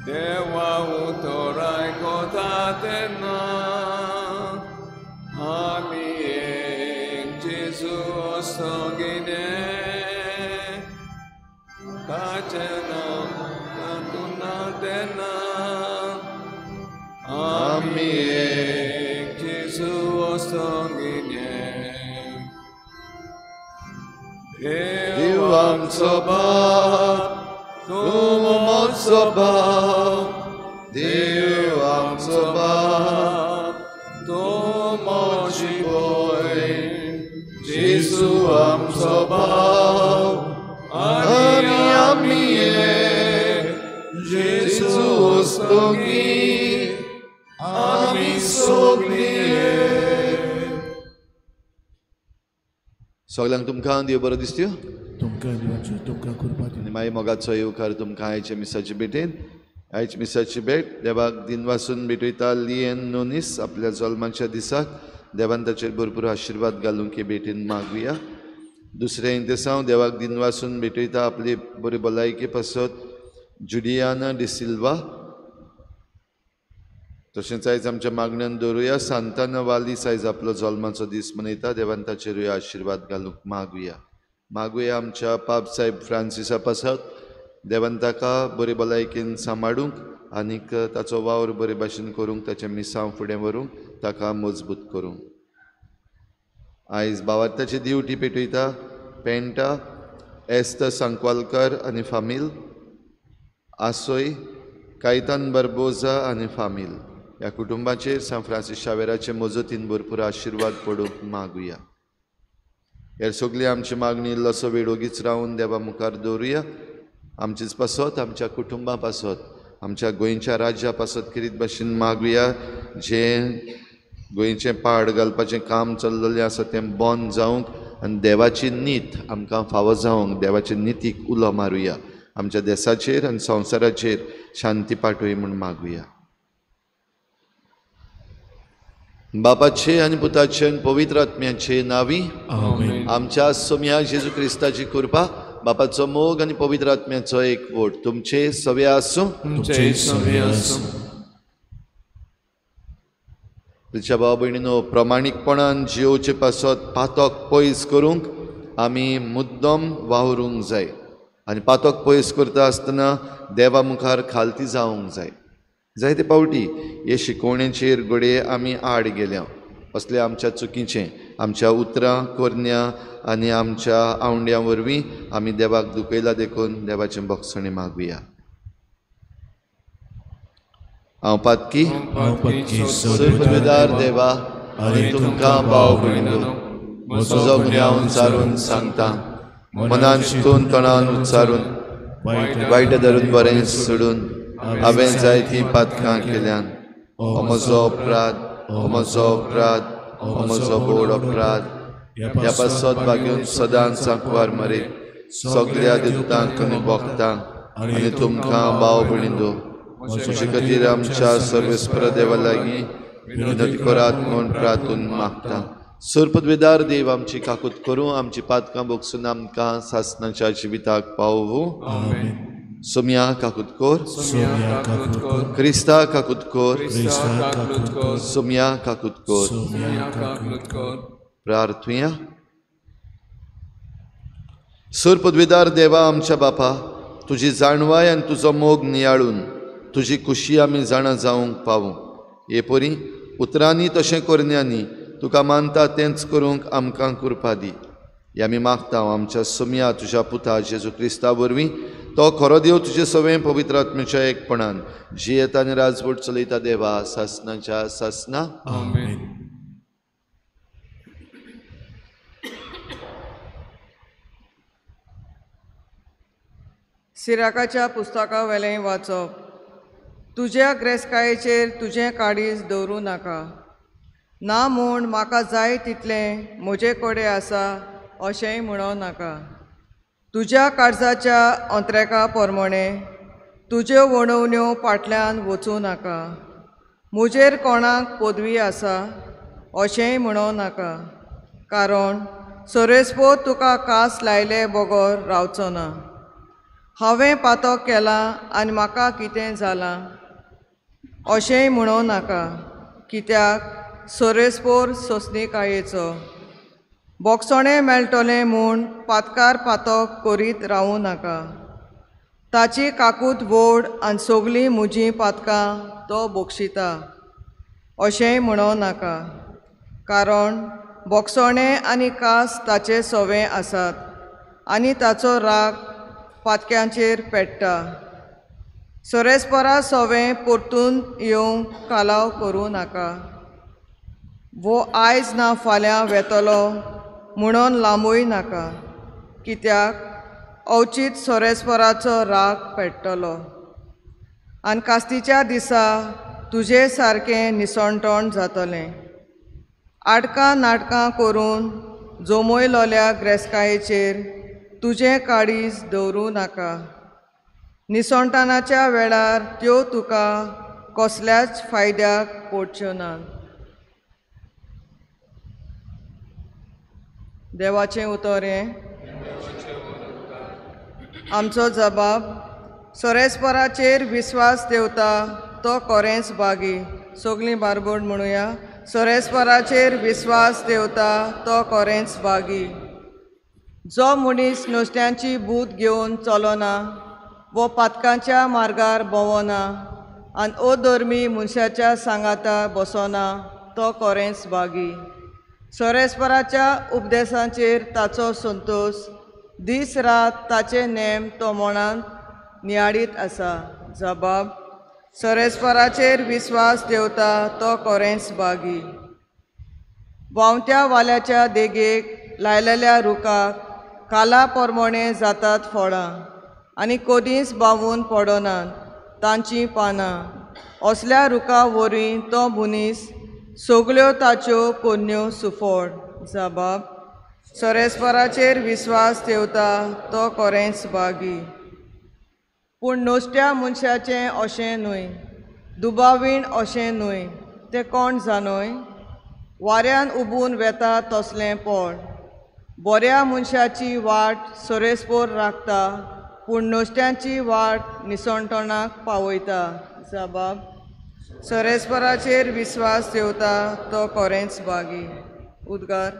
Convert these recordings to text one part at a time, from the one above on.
देवा उतोराय कोता तेन्ना आमी एक जेजू ओस्तोगिने ताचेना तातुना तेन्ना आमी एक जेजू ओस्तोगिने देवांचो बाप तूं मोचो बाप देवांचो बाप तूं मोची भयण जेजू आमचो बाप आनी आमी एक जेजू ओस्तोगी आमी सगळीं सगळ्यांक तुमकां देव बरो दिसत्यो तुमकां देवाची तुमकां कृपा दी. आनी मागीर मोगाचो येवकार तुमकां आयच्या मिसाचे भेटेन आयच्या मिसाची भेट देवाक दिनवासून भेटयता लियन नोनीस आपल्या जल्माच्या दिसाक देवान ताचेर भरपूर आशिर्वाद घालूंक हे भेटेन मागुया. दुसरें दिसा देवाक दिनवासून भेटयता आपली बरी भलायकी पासत जुडियाना डिसिल्वा. तशेंच आयज आमच्या मागण्यान दवरुया सांताना वालीस आयज आपलो जल्माचो दीस मनयता देवान ताचेरूय आशिर्वाद घालूंक मागुया. मागुया आमच्या पाप साहेब फ्रांसिसा पासत देवान ताका बरे भलायकेन सांबाळूंक आनीक ताचो वावर बरे भाशेन करूंक ताच्या मिसांव फुडें व्हरूंक ताका मजबूत करूंक. आयज भावार्थाची दिवटी पेटयता पेंटा एस्तर सांकवालकर आनी फामील आसोय कायतान बर्बोजा आनी फामील ह्या कुटुंबाचेर सान फ्रांसीस शावेराचे मजतीन भरपूर आशिर्वाद पडूंक मागुया. हेर सगळी आमची मागणी इल्लोसो वेळ ओगीच रावन देवा मुखार दवरुया. आमचीच पासत आमच्या कुटुंबा पासत आमच्या गोंयच्या राज्या पासत किरीत भाशेन मागुया जें गोंयचें पाड घालपाचें काम चल्लेलें आसा तें बंद जावंक आनी देवाची नीत आमकां फावो जावंक देवाचे नितीक उलो मारुया. आमच्या देशाचेर आनी संवसाराचेर शांती पाठय म्हूण मागुया. बापाचे आनी पुताचे आनी पवित्र आत्म्याचे नांवी आमच्या सोम्या जेजू क्रिस्ताची कृपा बापाचो मोग आनी पवित्र आत्म्याचो एकवट तुमचे सवे आसूं. तुमच्या भाव भयणीनो प्रमाणीकपणान जियोचे पासत पातक पयस करूंक आमी मुद्दम वावरूंक जाय आनी पातक पयस करता आसतना देवा मुखार खालती जावंक जाय. जायते पावटी हे शिकवणेचेर घडये आमी आड गेल्या असले आमच्या चुकीचें आमच्या उतरां कोरन्या आनी आमच्या आवंड्यां वरवीं आमी देवाक दुखयला देखून देवाचें भक्षणी मागुया. हांव पातकी सर्ववेदार देवा आनी तुमकां भाव भयणीनो म्हजो गुन्यांव हांव चारून सांगता मनान चिंतून तोंडान उच्चारून वायट धरून बरें सोडून हांवें जायतीं पातकां केल्यान हो म्हजो अपराध हो म्हजो अपराध हो म्हजो बोड अपराध. ह्या पासत भाग्यून सदांच सांकवार मारीत सगळ्या दिवतांक आनी भक्तांक आनी तुमकां भाव भयणीनो म्हजे खातीर आमच्या सर्वेस्पर देवा लागीं विनंती करात म्हूण प्रार्थून मागता. सर्पद्वेदार देव आमची काकूत करूं आमची पातकां भोगसून आमकां सासणाच्या जिविताक पावूं. सोम्या काकूत कोर क्रिस्ता काकूत कोर सोम्या काकूत कोर. प्रार्थुया. सर्पद्वेदार देवा आमच्या बापा तुजी जाणवाय आनी तुजो मोग नियाळून तुजी खुशी आमी जाणा जावंक पावूं. हे परी उतरांनी तशें कोरन्यांनी तुका मानता तेंच करूंक आमकां कृपा दी. हे आमी मागता आमच्या सोम्या तुज्या पुता जेजू क्रिस्ता वरवीं तो खरो देव तुजे सवें पवित्र आत्म्याच्या एकपणान जियेत आनी राजवट चलयता देवा सासणाच्या सासना. सिराकाच्या पुस्तका वेलें वाचप. तुज्या ग्रेस्कायेचेर तुजें काडीज दवरूं नाका ना म्हूण म्हाका जाय तितलें म्हजे कडेन आसा अशेंय म्हणो नाका. तुज्या काळजाच्या अंत्रेका प्रमाणें तुज्यो वणवण्यो फाटल्यान वचूं नाका. म्हजेर कोणाक पदवी आसा अशेंय म्हणो नाका कारण सोरेस्पो तुका कास लायले बगोर रावचो ना. हांवें पातक केलां आनी म्हाका कितें जालां अशेंय म्हणूं नाका, कित्याक सोरेस्पोर सोंसणीकायेचो बोगसणें मेळटलें म्हूण पातकार पातक करीत रावूं नाका. ताची काकूट व्हड आनी सगलीं म्हजीं पातकां तो बोगशिता अशेंय म्हणूं नाका, कारण बोगसणें आनी कास ताचे सवें आसात आनी ताचो राग पातक्यांचेर पेट्टा. सोरेस्परा सवें परतून येवंक कालाव करूं नाका. वो आयज ना फाल्यां वेतलो म्हणून लांबूय नाका, कित्याक अवचीत सोरेस्पराचो राग पेट्टलो आनी कास्तीच्या दिसा तुजे सारकें निसणटण जातलें. आडकां नाटकां करून जोमयलोल्या ग्रेस्कायेचेर तुजें काळीज दवरूं नाका. निसणटणाच्या वेळार त्यो तुका कसल्याच फायद्याक पडच्यो नात. देवाचें उतर हें. आमचो जबाब. सोरेस्पराचेर विस्वास देवता तो खरेंच बागी. सगलीं बारबोड म्हणुया. सोरेस्पराचेर विस्वास देवता तो खरेंच बागी. जो मनीस नुस्त्यांची बूद घेवन चलोना, वो पातकांच्या मार्गार भोंवना आनी अधर्मी मनशाच्या सांगातार बसना, तो खरेंच बागी. सोरेस्पराच्या उपदेशांचेर ताचो संतोश, दीस रात ताचे नेम तो मनांत नियाळीत आसा. जबाब. सोरेस्पराचेर विस्वास देवता तो खरेंच बागी. वावत्या वाल्याच्या देगेक लायलेल्या रुखाक काला पोरमोणें जातात फळां आनी कोदींच बावून पडनात तांचीं पानां. असल्या रुखा वरवीं तो मनीस सगल्यो ताच्यो पोरण्यो सुफोड. जबाब. सोरेस्पराचेर विस्वास देवता तो खरेंच बागी. पूण नुस्त्या मनशाचें अशें न्हय, दुबावीण अशें न्हय. तें कोण जाणय? वाऱ्यान उबून वेता तसलें पड. बऱ्या मनशाची वाट सोरेस्पोर राखता, पूण नुस्त्यांची वाट निसणटणाक पावयता. जबाब. सोरेस्पराचेर विस्वास देवता तो खरेंच बागी. उद्गार.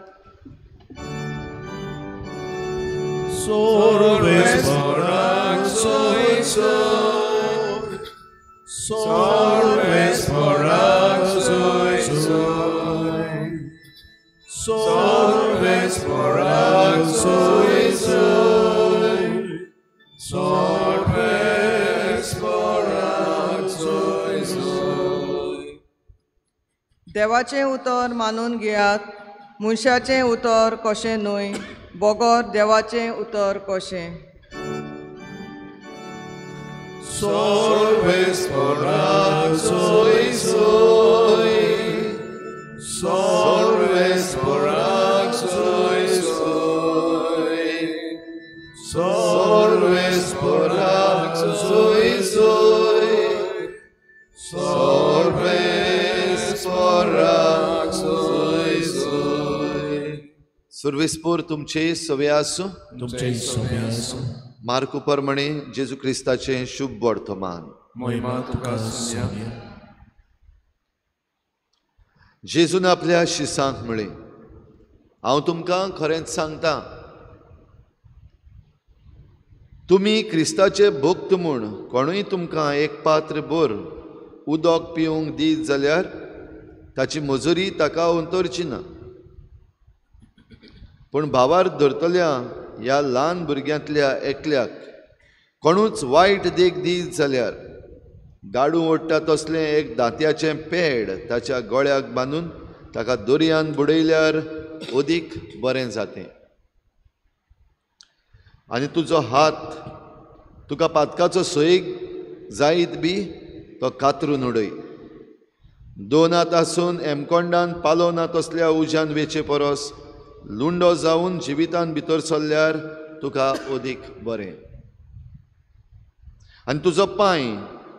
Sorvesporak soy soy, sorvesporak soy soy, sorvesporak soy soy, sorvesporak soy soy. देवाचें उतर मानून घेयात, मनशाचें उतर कशें न्हय. बोगोर देवाचें उतर कशें. Sorvesporak soy soy, sorvesporak soy soy, sorvesporak soy soy, sorvesporak soy soy. सुर्वेस्पोर तुमचे सवे आसूं. तुमचे सोबे आसूं. मार्कू प्रमाणे जेजू क्रिस्ताचें शुभ वर्तमान. महिमा तुका सोया. जेजून आपल्या शिसांक म्हळें, हांव तुमकां खरेंच सांगता, तुमी क्रिस्ताचे भक्त म्हूण कोणूय तुमकां एक पात्र बोर उदक पिवंक दीत जाल्यार ताची मजुरी ताका उंतरची ना. पूण भावार धरतल्या ह्या ल्हान भुरग्यांतल्या एकल्याक कोणूच वायट देख दीत जाल्यार गाडू ओडटा तसलें एक दांत्याचें पेड ताच्या गळ्याक बांदून ताका दर्यान बुडयल्यार अदीक बरें जातें. आनी तुजो हात तुका पातकाचो सोयेक जायत बी तो कातरून उडय. दोन हात आसून एमकोंडान पालो ना तसल्या उज्यान वेचे परस लुंडो जावन जिवितान भितर सरल्यार तुका अदीक बरें. आनी तुजो पांय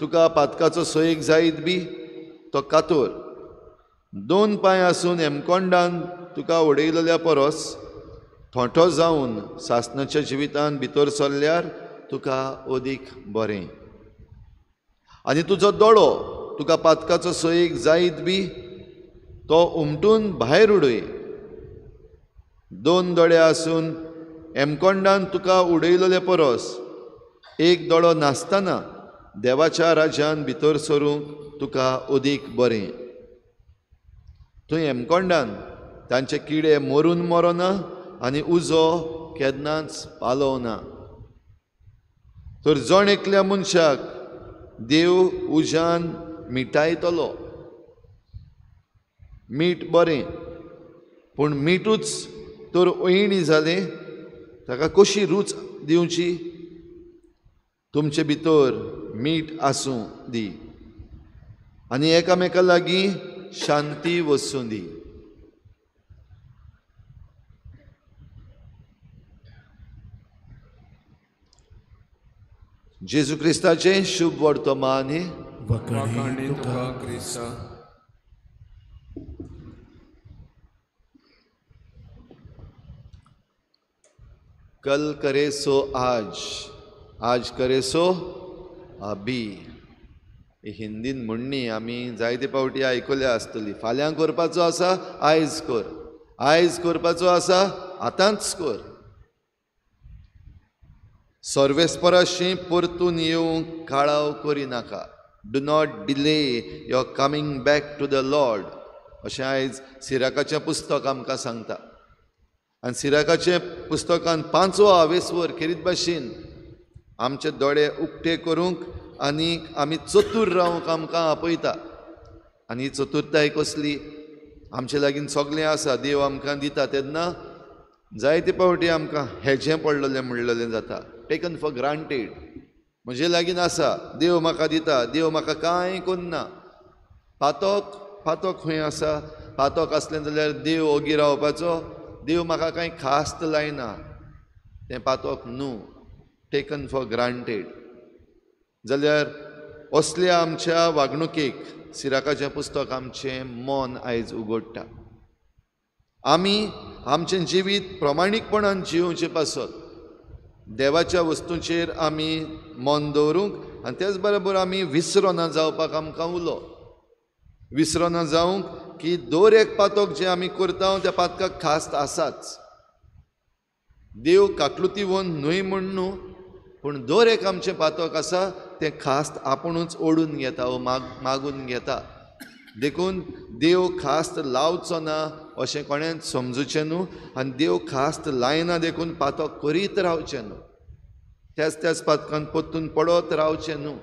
तुका पातकाचो सोयेक जायत बी तो कातोर. दोन पांय आसून एमकोंडान तुका उडयलेल्या परस थोंठो जावन सासणाच्या जिवितान भितर सरल्यार तुका ओदीक बरें. आनी तुजो दोळो तुका पातकाचो सोयेक जायत बी तो उमटून भायर उडय. 2 दोळे आसून एमकोंडान तुका उडयलोले परस एक दोळो नासतना देवाच्या राज्यान भितर सरूंक तुका ओदीक बरें. थंय एमकोंडान तांचे किडे मरून मरोना आनी उजो केन्नाच पालोवना. तर जण एकल्या मनशाक देव उज्यान मिटायतलो. मीठ बरें, पूण मिठूच तर अयणी जालें ताका कशी रूच दिवची. तुमचे भितर मीठ आसूं दी आनी एकामेका लागीं शांती वचूं दी. जेजू क्रिस्ताचें शुभ वर्तमान हे वखणी तुका क्रिस्ता. कल करे सो आज, आज करे सो अभी. ही हिंदीन म्हणणी आमी जायते फावटी आयकल्या आसतली. फाल्यां करपाचो आसा आयज कर, आयज करपाचो आसा आतांच कर. सर्वेस्पराशी परतून येवंक काळाव करिनाका. Do not delay your coming back to the lord अशें आयज सिराकाचें पुस्तक आमकां सांगता. आनी सिराकाचे पुस्तकान 5वो आवेसवर खेरीत भाशेन आमचे दोळे उक्ते करूंक आनी आमी चतूर रावंक आमकां आपयता. आनी ही चतुरताय कसली? आमचे लागीं सगळें आसा, देव आमकां दिता तेन्ना जायते फावटी आमकां हेजें पडलेलें म्हणलेलें जाता. Taken for granted. म्हजे लागीं आसा, देव म्हाका दिता, देव म्हाका कांय करना. पातोक खंय आसा? पातोक आसलें जाल्यार देव ओगी रावपाचो. देव म्हाका कांय खास्त लायना, तें पातोक न्हू. Taken for granted. जाल्यार असल्या आमच्या वागणुकेक सिराकाचें पुस्तक आमचें मन आयज उगडटा. आमी आमचें जिवीत प्रमाणीकपणान जिवचें पासत देवाच्या वस्तूंचेर आमी मन दवरूंक आनी तेच बरोबर आमी विसरोना जावपाक आमकां उलो. विसरोना जावंक की दर एक पातोक जें आमी करता त्या पातकाक खास्त आसाच. देव काकलुती वन न्हय म्हण न्हू, पूण दर एक आमचें पातोक आसा तें खास्त आपुणूच ओडून घेता वा मागून घेता. देखून देव खास्त लावचो ना अशें कोणेंच समजुचें न्हू आनी देव खास्त लायना देखून पातोक करीत रावचें न्हू. त्याच पातकान परतून पडत रावचें न्हू.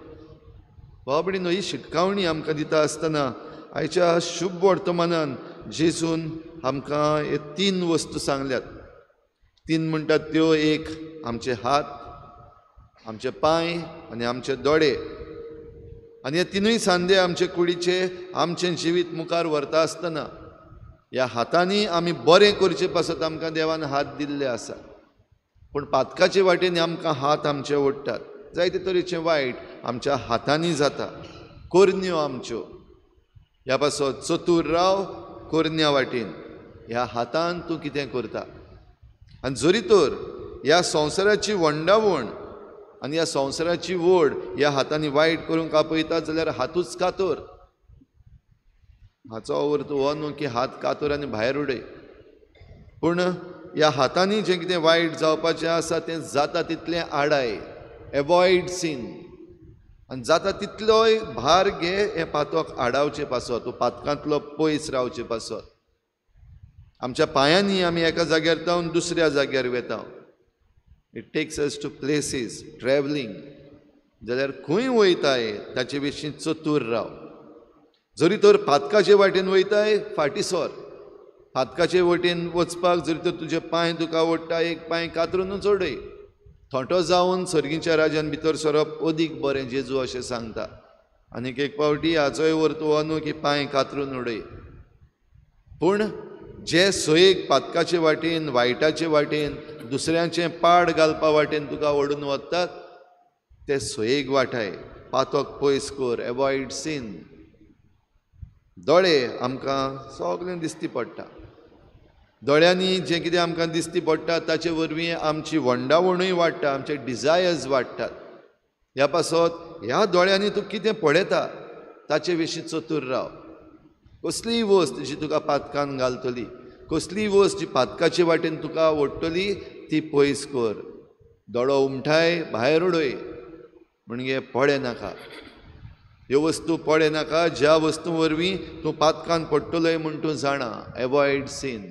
बाबडी न्हू ही शिटकावणी आमकां दिता आसतना आयच्या शुभ वर्तमानान जेजून आमकां हे 3 वस्तू सांगल्यात. 3 म्हणटात त्यो, एक आमचे हात, आमचे पांय आनी आमचे दोळे. आनी हे 3य सांदे आमचे कुडीचे आमचें जिवीत मुखार व्हरता आसतना ह्या हातांनी आमी बरें करचें पासत आमकां देवान हात दिल्ले आसा. पूण पातकाचे वाटेन आमकां हात आमचे ओडटात. जायते तरेचें वायट आमच्या हातांनी जाता. कोरन्यो आमच्यो ह्या पासत चतूर राव कोरन्या वाटेन. ह्या हातान तूं कितें करता? आनी जरी तर ह्या संवसाराची वंडावण आनी ह्या संवसाराची वड ह्या हातांनी वायट करूंक आपयता जाल्यार हातूच कातर. हाचो अर्थ हो न्हू की हात कातर आनी भायर उडय. पूण ह्या हातांनी जें कितें वायट जावपाचें आसा तें जाता तितलें आडाय. Avoid scene. आनी जाता तितलोय भार घे हें पातोक आडावचें पासत, तूं पातकांतलो पयस रावचें पासत. आमच्या पांयांनी आमी एका जाग्यार जावन दुसऱ्या जाग्यार वेता. It takes us to places travelling. जाल्यार खंय वयताय ताचे विशीं चतूर राव. जरी तर पातकाचे वाटेन वयताय फाटीं सर. पातकाचे वटेन वचपाक जरी तर तुजे पांय तुका ओडटा एक पांय कातरूनच उडय. थोंटो जावन सर्गीच्या राज्यान भितर सरप अदीक बरें जेजू अशें सांगता. आनीक एक फावटी हाचोय अर्थ हो न्हू की पांय कातरून उडय. पूण जे सोयेक पातकाचे वाटेन वायटाचे वाटेन दुसऱ्यांचें पाड घालपा वाटेन तुका ओडून वतात ते सोयेक वाटाय. पातोक पयस कर. Avoid scene. दोळे आमकां सगळें दिसती पडटा. दोळ्यांनी जें कितें आमकां दिश्टी पडटा ताचे वरवीं आमची वंडावणूय वाडटा, आमचे डिझायर्स वाडटात. ह्या पासत ह्या दोळ्यांनी तूं कितें पळयता ताचे विशीं चतूर राव. कसलीय वस्त जी तुका पातकान घालतली, कसलीय वस्त जी पातकाचे वाटेन तुका ओडटली, ती पयस कर. दोळो उमठाय भायर उडय म्हणजे पळे नाका. ह्यो वस्तू पळे नाका ज्या वस्तू वरवीं तूं पातकान पडटलोय म्हूण तूं जाणा. Avoid scene.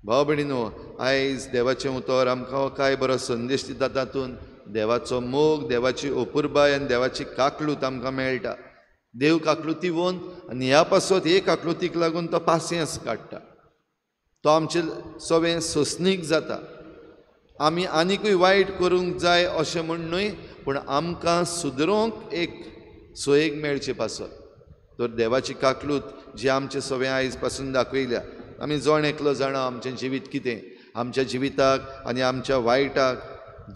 भाव भयणीनो, आयज देवाचें उतर आमकां काय बरो संदेश दिता. तातूंत देवाचो मोग, देवाची अपुरबाय आनी देवाची काकलूत आमकां मेळटा. देव काकलुती वोन आनी ह्या पासत हे काकलुतीक लागून तो पासियेंस काडटा. तो आमचे सगळें सोंसणीक जाता. आमी आनिकूय वायट करूंक जाय अशें म्हण न्हय, पूण आमकां सुदरोवंक एक सोयेक मेळचे पासत. तर देवाची काकलूत जी आमचे सगळें आयज पासून दाखयल्या. आमी जण एकलो जाणा आमचें जिवीत कितें, आमच्या जिविताक आनी आमच्या वायटाक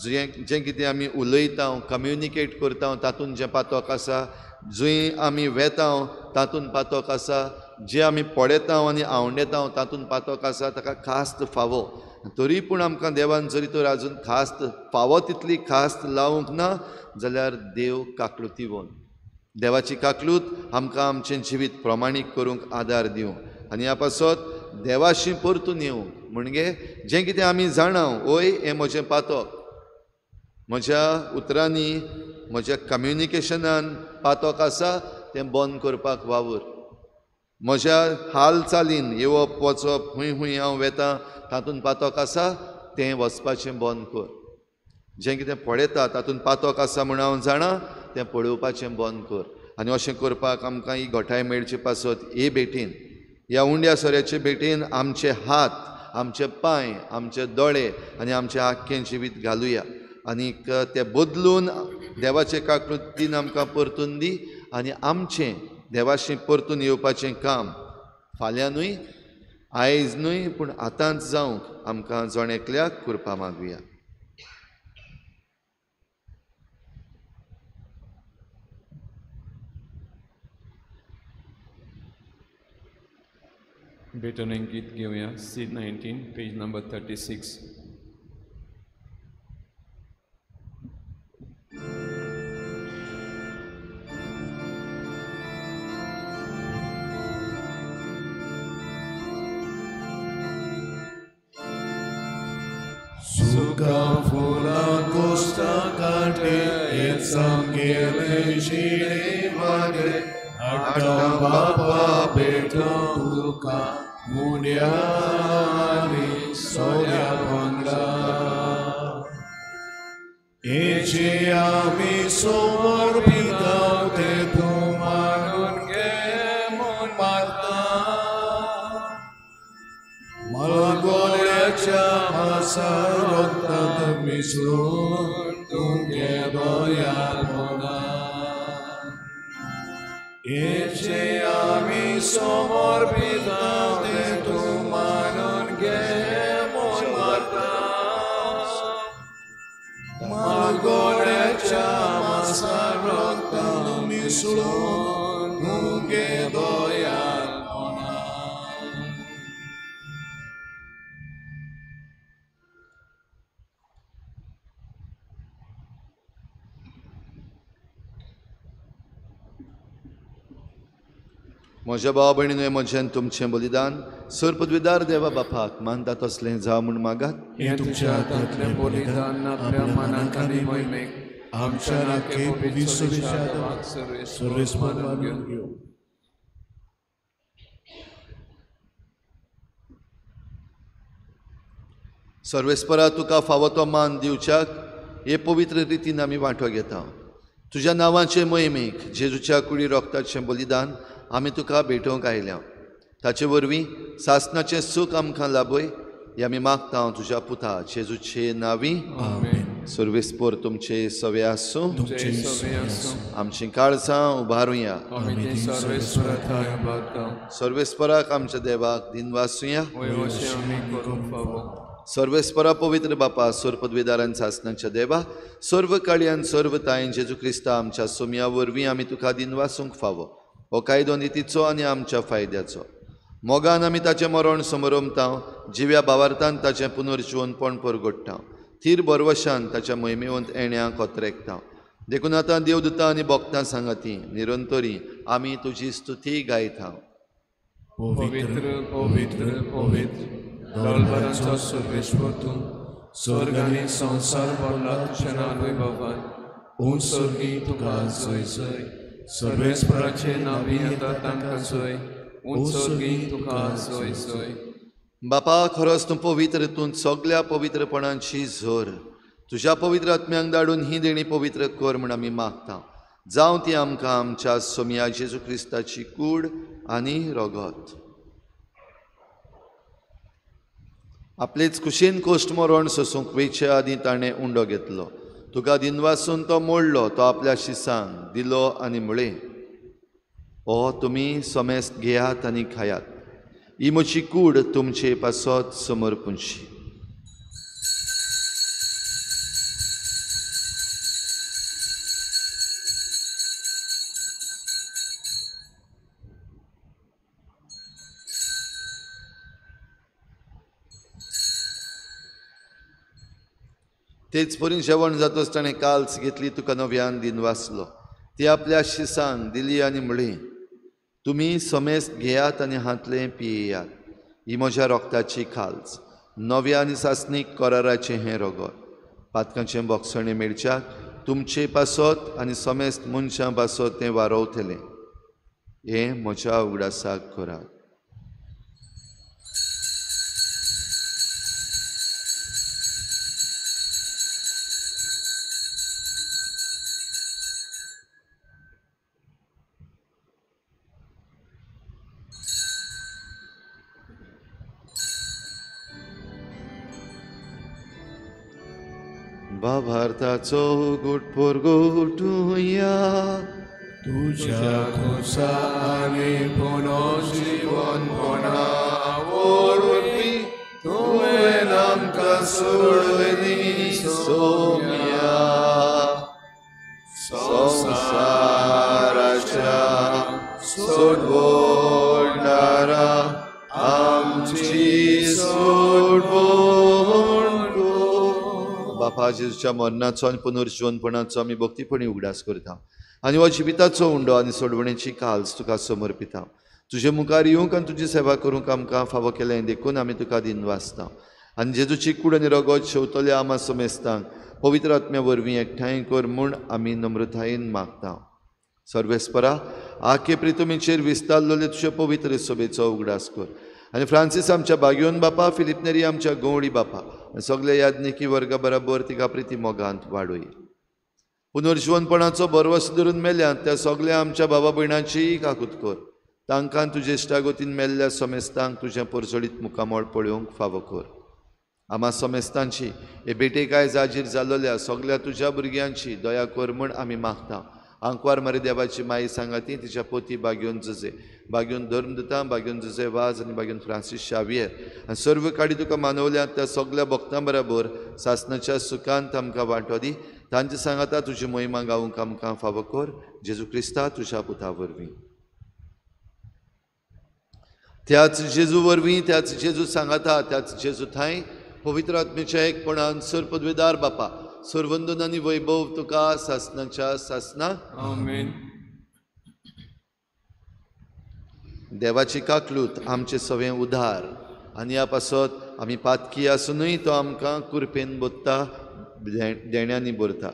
जें कितें आमी उलयता, कम्युनिकेट करता, तातूंत जें पातोक आसा, जंय आमी वेता तातूंत पातोक आसा, जें आमी पळयता आनी आवंडेता तातूंत पातोक आसा, ताका खास्त फावो. तरी पूण आमकां देवान जरी तर आजून खास्त फावो तितली खास्त लावूंक ना जाल्यार देव काकलुती वोन. देवाची काकलूत आमकां आमचें जिवीत प्रमाणीक करूंक आदार दिवं आनी ह्या पासत देवाशी परतून येवंक. म्हणजे जें कितें आमी जाणा, ओय हें म्हजें पातोक, म्हज्या उतरांनी म्हज्या कम्युनिकेशनान पातोक आसा, तें बंद करपाक वावर. म्हज्या हालचालीन येवप वचप, खूंय खूंय हांव वेतां तातूंत पातोक आसा, तें वचपाचें बंद कर. जें कितें पळयता तातूंत पातोक आसा म्हूण हांव जाणा, तें पळोवपाचें बंद कर. आनी अशें करपाक आमकां ही घोटाय मेळची पासत हे भेटीन, ह्या उंड्या सोऱ्याचे भेटीन आमचे हात, आमचे पांय, आमचे दोळे आनी आमचें आख्खें जिवीत घालुया. आनीक तें बदलून देवाचे काकलुतीन आमकां परतून दी आनी आमचें देवाशी परतून येवपाचें काम फाल्यांनूय, आयज न्हय पूण आतांच जावंक आमकां जण एकल्याक कृपा मागुया. भेटवणूक गीत घेऊया. C19, page number 36. Suka fula costa carte et sangele gire magre Atta bapa beto tuka mundiali soya panda Ece ami somor pita te tumanun gemon mata Malgolecha masaroktat mislun tunge doyalmona Ece ami somor pita te tumanun gemon mata Malgolecha masaroktat mislun tunge doyalmona म्हज्या भाव भयणीनो, म्हजें तुमचें बलिदान सर्पद्विदार देवा बापाक मानता तसलें जावं म्हूण मागात. हे तुमच्या हातांतलें बलिदान आपल्या मनाक आनी मोहिमेक आमच्या राखे विश्वविशाद सर्वेस्परान घेवन सर्वेस्परा तुका फावो तो मान दिवच्याक हे पवित्र रितीन आमी वांटो घेता. तुज्या नांवाचे मोहिमेक जेजूच्या कुडी रोगताचें बलिदान आमी तुका भेटोवंक आयल्या. ताचे वरवीं सासणाचें सूख आमकां लाभय हें आमी मागता तुज्या पुता जेजूचे नांवी. सर्वेस्पर तुमचे सवे आसूं. आमचीं काळजां उबारुया. सर्वेस्पराक आमच्या देवाक दिनवासुया. सर्वेस्परा पवित्र बापा, सर्पद्विदारान सासणाच्या देवा, सर्व काळयान सर्व तायेन जेजू क्रिस्ता आमच्या सोम्या वरवीं आमी तुका दिनवासूंक फावो. हो कायदो नितीचो आनी आमच्या फायद्याचो. मोगान आमी ताचें मरण समरमतांव, जिव्या भावार्थान ताचें पुनर्जीवनपण परगट्टांव, थीर बरवशान ताच्या मोहिमेवंत येण्याक कोत्रेकतांव. देखून आतां देवदूतां आनी भक्तां सांगाती निरंतरी आमी तुजी स्तुती गायतांव. पवित्र पवित्र पवित्र दळबरांचो सर्वेश्वर तूं, स्वर्ग आनी संवसार भरला तुज्या वैभवान. उंच सर्गी तुका जय जय, सर्वेस्पराचे नावी येता तांकां जय. उंच सर्गी तुका जय जय. बापा, खरोच तूं पवित्र, तूं सगळ्या पवित्रपणांची झर. तुज्या पवित्र आत्म्यांक धाडून ही देणी पवित्र कर म्हूण आमी मागता. जावं ती आमकां आमच्या सोम्या जेजू क्रिस्ताची कूड आनी रगत. आपलेच कुशीन कोश्ट मरण सोसूंक वेचे आदीं ताणें उंडो घेतलो. तुका दिनवासून तो मोडलो, तो आपल्या शिसांक दिलो आनी म्हळें, ओ तुमी सोमेस्त घेयात आनी खायात. ही म्हजी कूड तुमचे पासत समर्पूंची. तेच परीन जेवण जातच ताणें काल्स घेतली, तुका नव्यान दिन वाचलो. ती आपल्या शिसांक दिली आनी म्हळें, तुमी समेस्त घेयात आनी हातलें पियेयात. ही म्हज्या रोगताची काल्स, नव्या आनी सासणीक कराराचें हें रगत. पातकांचें बोगसणें मेळच्याक तुमचे पासत आनी समेस्त मनशां पासत तें वारोवतलें. हें म्हज्या उगडासाक करात. भावार्थाचो गुटपोर गोटुया. तुझ्या खुसानी पुनर्जीवन वरवीं तुवें आमकां सोडली सोम्या. संवसाराच्या सोडवणारा आमची सोडवण. बापा, जेजूच्या मरणाचो आनी पुनर्जीवनपणाचो आमी भक्तीपणी उगडास करता आनी हो जिविताचो उंडो आनी सोडवणेची काल्स तुका समर्पिता. तुजे मुखार येवंक आनी तुजी सेवा करूंक आमकां फावो केलें देखून आमी तुका दिन वाचता. आनी जेजूची कूड आनी रगत शेवतल्या आमा समेस्तांक पवित्र आत्म्या वरवीं एकठांय कर म्हूण आमी नम्रतायेन मागता. सर्वेस्परा, आखे प्रितुमेचेर विस्तारलेले तुजे पवित्र सभेचो उगडास कर. आनी फ्रांसीस आमच्या बागयोन बापा, फिलिप नेरी आमच्या गवळी बापा, सगळे याज्ञिकी वर्गा बराबर तिका प्रिती मोगांत वाडोय. पुनर्जीवनपणाचो बरवस धरून मेल्यांत त्या सगळ्या आमच्या भावा भयणांची काकूत कर. तांकां तुजे इश्टागतीन मेल्ल्या समेस्तांक तुजें परजळीत मुखामळ पळोवंक फावो कर. आमा समेस्तांची हे भेटेकाय जाजीर जाल्ल्या सगळ्या तुज्या भुरग्यांची दया कर म्हूण आमी मागता. आंकवार मारी देवाची माई सांगाती, तिच्या पोती बागयोन जजे, बागयोन धर्मदुतां, बागयोन जजे वाज आनी बागयोन फ्रांसीस शावियर आनी सर्व काडी तुका मानवल्यात त्या सगळ्या भक्तां बरोबर सासणाच्या सुखांत आमकां वांटो दी. तांचे सांगाता तुजी मोहिमा गावूंक आमकां फावो कर. जेजू क्रिस्ता तुज्या पुता वरवीं. त्याच जेजू वरवीं, त्याच जेजू सांगाता, त्याच जेजू थंय पवित्र आत्मेच्या एकपणान सर पदवेदार बापा, सर्वंदन आनी वैभव तुका सासणाच्या सासना. आमेन. देवाची काकलूत आमचे सवें उदार आनी ह्या पासत आमी पातकी आसुनूय तो आमकां कुरपेन बोत्ता, देण्यांनी भरता.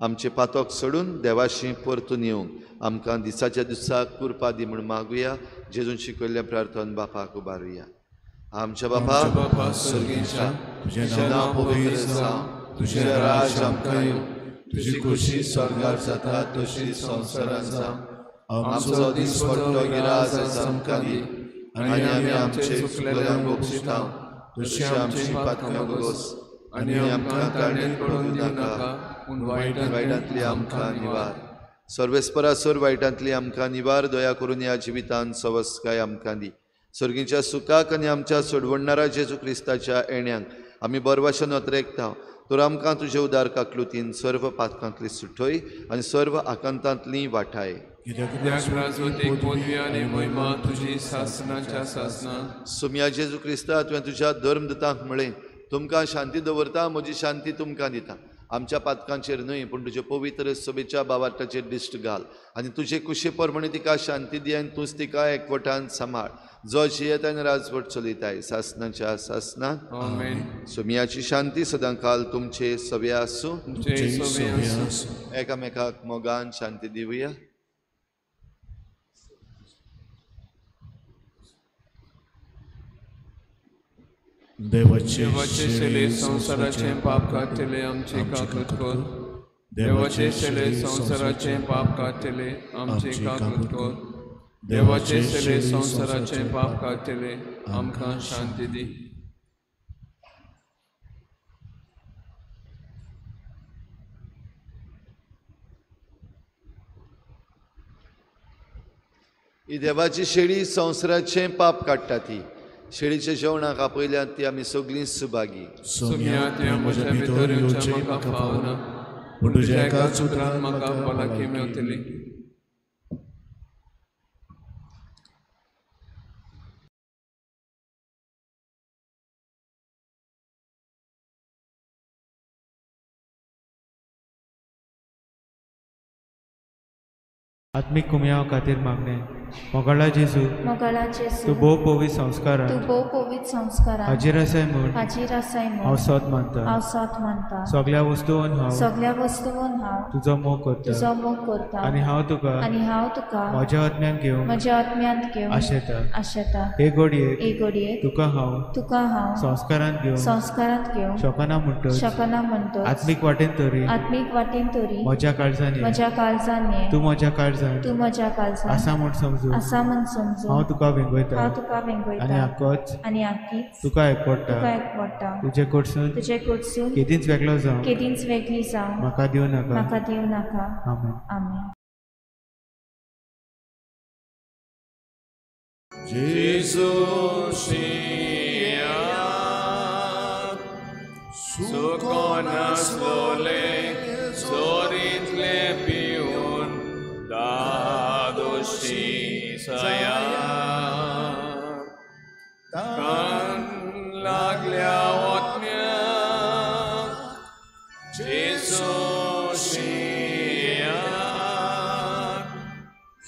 आमचे पातोक सोडून देवाशी परतून येवंक आमकां दिसाच्या दिसाक कुरपा दी म्हूण मागुया. जेजून शिकयल्लें प्रार्थन बापाक उबारुया. आमच्या बापा सर्गीच्या, तुजें नांव पवित्र जावं, तुजें राज आमकां येवं, तुजी खुशी स्वर्गार जाता तशी संवसारांत जावं. आमचो दिसपट्टो गिराय आज आमकां दी आनी आमी आमचे चुकलेल्यांक बक्षिता तशी आमची पातकां बगोस आनी आमकां ताणेन पडूंक दिनाका, पूण वायटांतली आमकां निवार. सर्वेस्परा सर वायटांतली आमकां निवार. दया करून ह्या जिवितांत सवस्काय आमकां दी. सर्गीच्या सुखाक आनी आमच्या सोडवणारा जेजू क्रिस्ताच्या येण्याक आमी बरवाशेन नोतरेकता. तर आमकां तुजे उदार काकलुतीन सर्व पातकांतली सुटय आनी सर्व आकांतांतली वाटाय. कित्याक राजवटीक पदवी आनी महिमा तुजी सासनाच्या सासनान. सुम्या जेजू क्रिस्ता तुवें तुज्या धर्मदतांक म्हळें, तुमकां शांती दवरता, म्हजी शांती तुमकां दिता. आमच्या पातकांचेर न्हय पूण तुजे पवित्र सोबेच्या बाबाटाचेर दिश्ट घाल आनी तुजे कुशे प्रमाणे तिका शांती दी आनी तूंच तिका एकवटान सांबाळ, जो जियेत आनी राजवट चलयताय सासनाच्या सासनान. आमेन. सुम्याची शांती सदां काल तुमचे सवे आसूं. तुमचे सोबे आसूं. एकामेकाक मोगान शांती दिवया. देवाचे शेले संसाराचे पाप काढले आमचे काकृत कर. देवाचे शेले संसाराचे पाप काढले आमचे काकृत कर. देवाचे शेले संसाराचे पाप काढले आमकां शांती दी. ही देवाची शेळी संवसाराचे पाप काडटा ती. शेळीच्या जेवणाक आपयल्यात ती आमी सगळीं सुभागी. सुम्या त्या म्हज्या भितर येवचें म्हाका फावना, पूण तुज्या एकाच उतरान म्हाका भलायकी मेळटली. आत्मिक कुमया खातीर मागणे. मोगाळा जेजू, तूं भोव पवित्र संस्कारां हाजीर आसाय म्हूण हांव सत मानता. सगळ्या वस्तूंत हांव तुजो मोग करता आनी हांव तुका म्हज्या आत्म्यान घेवन आशेता. हे घडयेक तुका हांव संस्कारांत घेवन शकना म्हणटच आत्मीक वाटेन तरी म्हज्या काळजांनी तूं म्हज्या काळजांत आसा म्हूण समजून हांव तुका वेंगयता आनी आख्खीच तुका एकवडटा. तुजे कडसून केदींच वेगळो जावं म्हाका दिवं नाका. आमेन. जेजू शिया सुकोन आसलोले चोरींतले पिवन दादोशी सया कान लागल्या ओतम्याक. जेजू शिया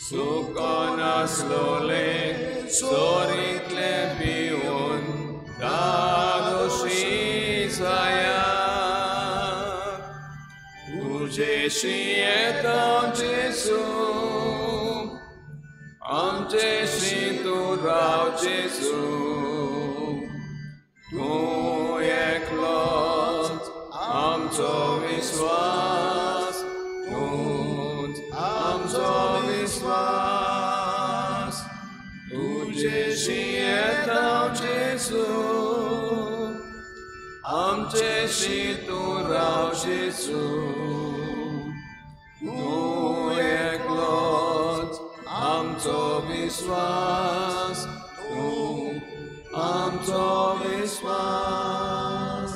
सुकोन आसलोले चोरींतले पिवन दादोशी सया तुजेशी येता जेजू आमचेशी तूं राव जेजू. तूं एकलोच आमचो विश्वास, तूंच आमचो विश्वास. तुजेशी येता जेजू आमचेशी तूं राव जेजू. तूं एकलोच आमचो विश्वास, तूं आमचो विश्वास.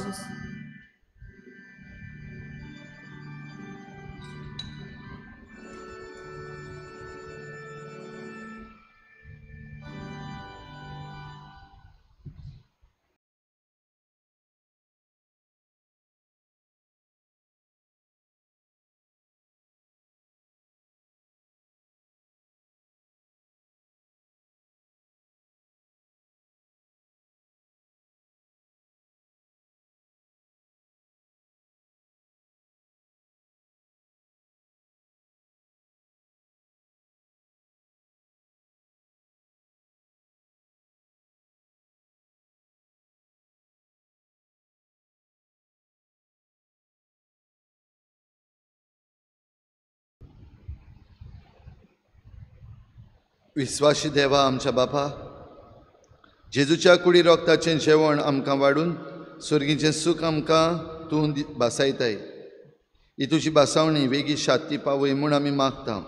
विश्वासी देवा आमच्या बापा, जेजूच्या कुडी रोगताचें जेवण आमकां वाडून सुर्गीचें सूख आमकां तूं बासायताय. ही तुजी बासावणी वेगी शांती पावय म्हूण आमी मागता.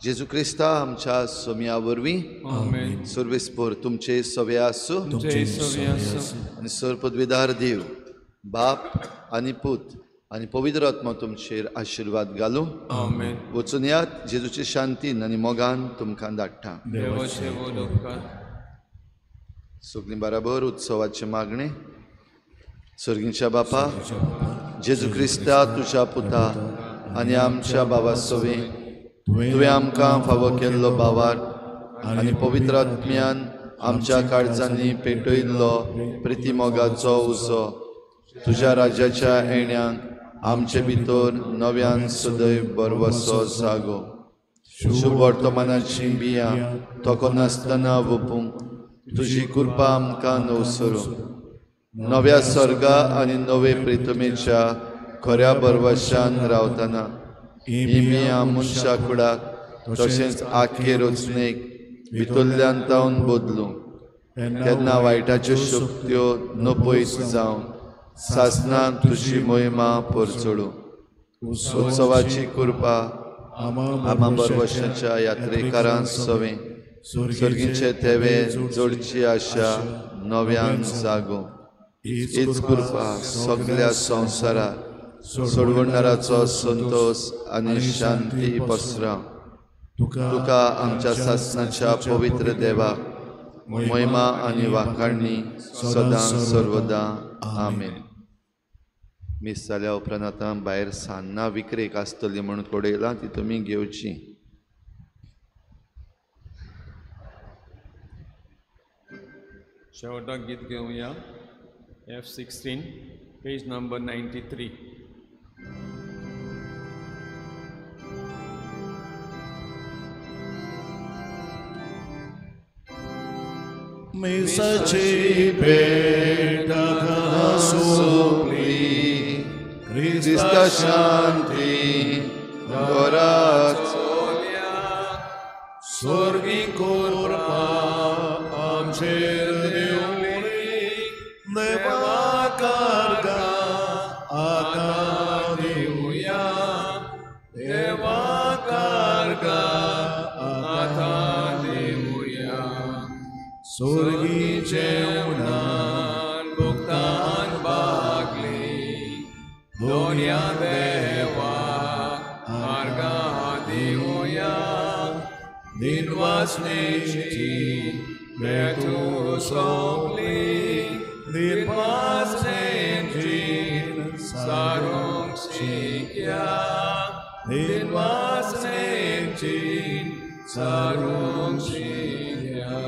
जेजू क्रिस्ता आमच्या सोम्या वरवीं आमेन. सर्वेस्पोर तुमचे सवे आसूं तुमचे सोबे आसूं. आनी सर्पदविदार देव बाप आनी पूत आनी पवित्र आत्मा तुमचेर आशिर्वाद घालूं. आमेन. वचून यात जेजूचे शांतीन आनी मोगान तुमकां धाडटा. देवाचे बोल उपकार. सगळीं बराबर उत्सवाचे मागणे. सर्गीच्या बापा, जेजू क्रिस्ता तुज्या पुता आनी आमच्या भावा सोवे तुवें आमकां फावो केल्लो भावार आनी पवित्र आत्म्यान आमच्या काळजांनी पेटयल्लो प्रिती मोगाचो उजो तुज्या राज्याच्या येण्याक आमचे भितर नव्यान सदैव बरवसो जागो. शुभ वर्तमानाची बियां तोको नासतना वपूंक तुजी कृपा आमकां नवसरो. नव्या स्वर्गा आनी नवे प्रितमेच्या खऱ्या बरवशान रावतना इमिया मनशा कुडाक तशेंच आख्खे रचनेक भितरल्यान तावन बदलूं. तेन्ना वायटाच्यो शक्त्यो नपयत जावन सासणान तुजी महिमा परचडूं. उत्सवाची कृपा आमा बरवशाच्या यात्रेकारांक सवे सर्गीचे तेवे जोडची आशा नव्यान जागो. हीच कृपा सगळ्या संवसाराक सोडवणाराचो संतोष आनी शांती पसराव. तुका आमच्या सासणाच्या पवित्र देवाक महिमा आनी वाखाणणी सदां सर्वदा. आमेन. मिस जाल्या उपरांत आतां भायर सान्नां विक्रेक आसतली म्हणून कळयलां, ती तुमी घेवची. शेवटाक गीत घेवया. F16, page number 93. मिसाची भेट सोपली, क्रिस्ता शांती घरात स्वर्गी कृपा आमचेर देवली. देवा कारगा आतां देवया, देवा कारगा आतां देवया. स्वर्गी जेवणान भुगतान भागली, दोन्या देवा कारगा देवया. निर्वासनेची बेतू सोपली, निर्वासनेची सारूंक शिकया, निर्वासनेची सारूंक शिकया.